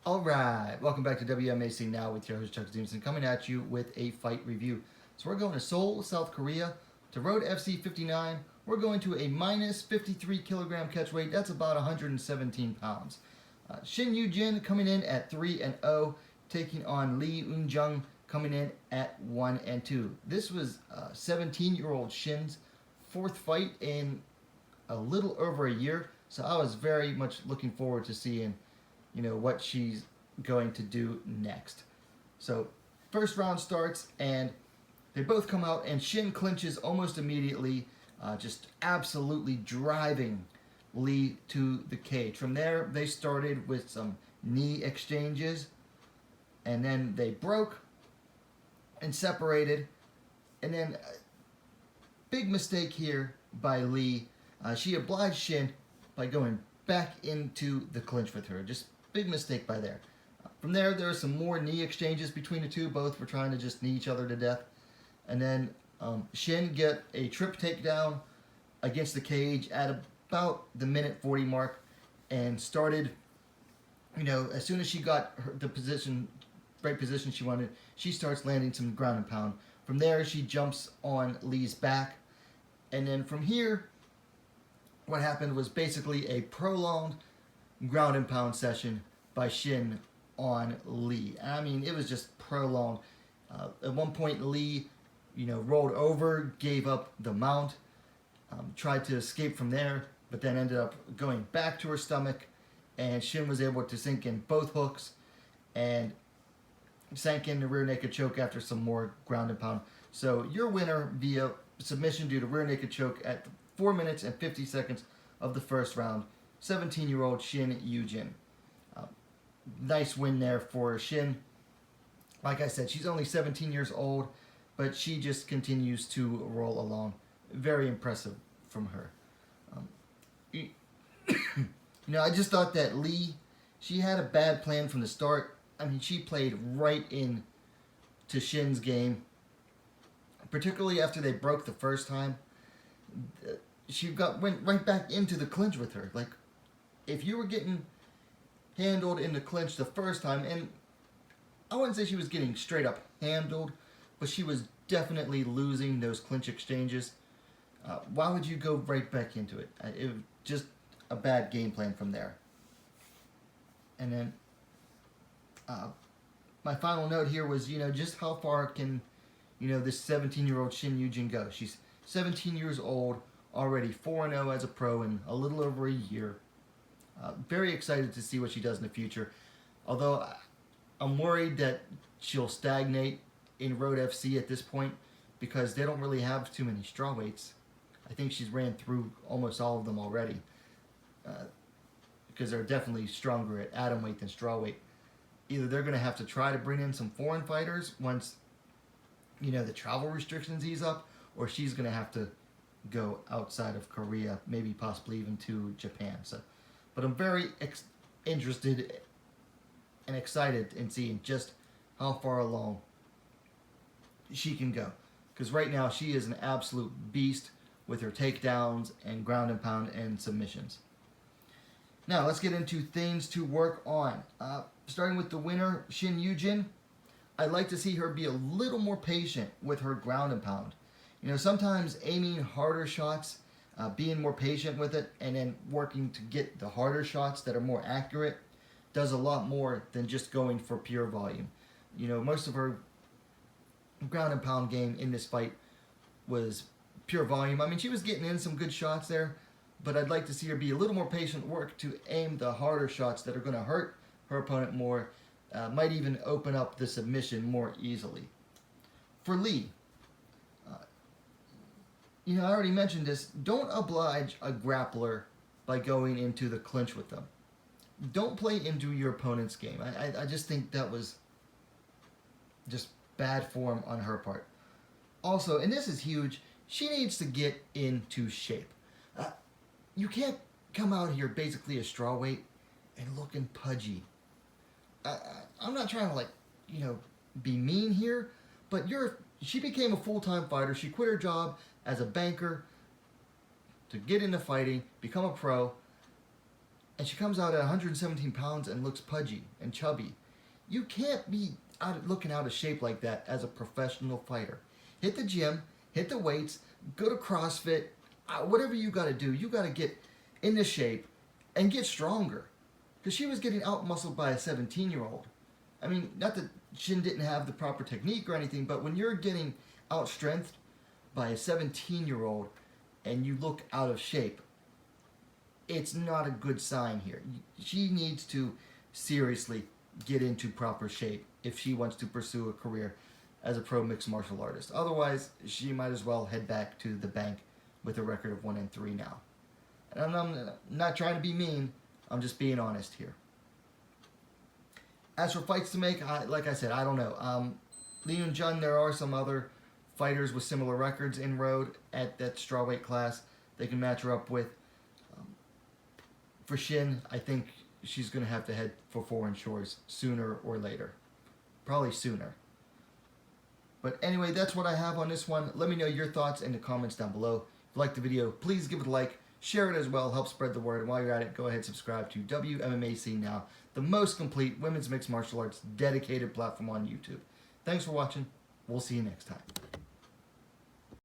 Alright, welcome back to WMAC Now with your host Chuck Stevenson, coming at you with a fight review. So we're going to Seoul, South Korea, to Road FC 59. We're going to a minus 53 kilogram catch weight. That's about 117 pounds. Shin Yu-Jin coming in at 3-0, taking on Eun-Jung coming in at 1-2. This was 17-year-old Shin's fourth fight in a little over a year, so I was very much looking forward to seeing what she's going to do next. So first round starts and they both come out and Shin clinches almost immediately, just absolutely driving Lee to the cage. From there, they started with some knee exchanges and then they broke and separated. And then big mistake here by Lee. She obliged Shin by going back into the clinch with her. Just big mistake by there. From there were some more knee exchanges between the two. Both were trying to just knee each other to death. And then Shin get a trip takedown against the cage at about the minute 40 mark and started, as soon as she got the right position she wanted, she starts landing some ground and pound. From there, she jumps on Lee's back. And then from here, what happened was basically a prolonged ground and pound session by Shin on Lee. I mean, it was just prolonged. At one point, Lee, rolled over, gave up the mount, tried to escape from there, but then ended up going back to her stomach, and Shin was able to sink in both hooks and sank in the rear naked choke after some more ground and pound. So your winner via submission due to rear naked choke at 4 minutes and 50 seconds of the first round, 17-year-old Shin Yu-Jin. Nice win there for Shin. Like I said, she's only 17 years old, but she just continues to roll along. Very impressive from her. I just thought that Lee, she had a bad plan from the start. I mean, she played right in to Shin's game, particularly after they broke the first time. She went right back into the clinch with her. Like, if you were getting handled in the clinch the first time, and I wouldn't say she was getting straight up handled, but she was definitely losing those clinch exchanges. Why would you go right back into it? It was just a bad game plan from there. And then my final note here was, just how far can, this 17-year-old Shin Yu-Jin go? She's 17 years old, already 4-0 as a pro in a little over a year. Very excited to see what she does in the future. Although I'm worried that she'll stagnate in Road FC at this point because they don't really have too many strawweights. I think she's ran through almost all of them already because they're definitely stronger at atomweight than strawweight. Either they're going to have to try to bring in some foreign fighters once the travel restrictions ease up, or she's going to have to go outside of Korea, maybe possibly even to Japan. But I'm very interested and excited in seeing just how far along she can go. Because right now she is an absolute beast with her takedowns and ground and pound and submissions. Now let's get into things to work on. Starting with the winner, Shin Yu-Jin. I'd like to see her be a little more patient with her ground and pound. Sometimes aiming harder shots, being more patient with it, and then working to get the harder shots that are more accurate does a lot more than just going for pure volume. Most of her ground and pound game in this fight was pure volume. I mean, she was getting in some good shots there, but I'd like to see her be a little more patient, work to aim the harder shots that are going to hurt her opponent more, might even open up the submission more easily. For Lee, I already mentioned this. Don't oblige a grappler by going into the clinch with them. Don't play into your opponent's game. I just think that was just bad form on her part. Also, and this is huge, she needs to get into shape. You can't come out here basically a strawweight and looking pudgy. I'm not trying to be mean here, but she became a full-time fighter. She quit her job as a banker to get into fighting, become a pro. and she comes out at 117 pounds and looks pudgy and chubby. You can't be looking out of shape like that as a professional fighter. Hit the gym, hit the weights, go to CrossFit, whatever you got to do. You got to get into shape and get stronger. Because she was getting out-muscled by a 17-year-old. I mean, not that Shin didn't have the proper technique or anything, but when you're getting out-strengthed by a 17-year-old and you look out of shape, it's not a good sign here. She needs to seriously get into proper shape if she wants to pursue a career as a pro mixed martial artist. Otherwise, she might as well head back to the bank with a record of 1-3 now. And I'm not trying to be mean, I'm just being honest here. As for fights to make, like I said, I don't know. Eun-Jung, there are some other fighters with similar records in road at that strawweight class they can match her up with. For Shin, I think she's going to have to head for foreign shores sooner or later. Probably sooner. But anyway, that's what I have on this one. Let me know your thoughts in the comments down below. If you liked the video, please give it a like. Share it as well. Help spread the word. And while you're at it, go ahead and subscribe to WMMA Now, the most complete women's mixed martial arts dedicated platform on YouTube. Thanks for watching. We'll see you next time.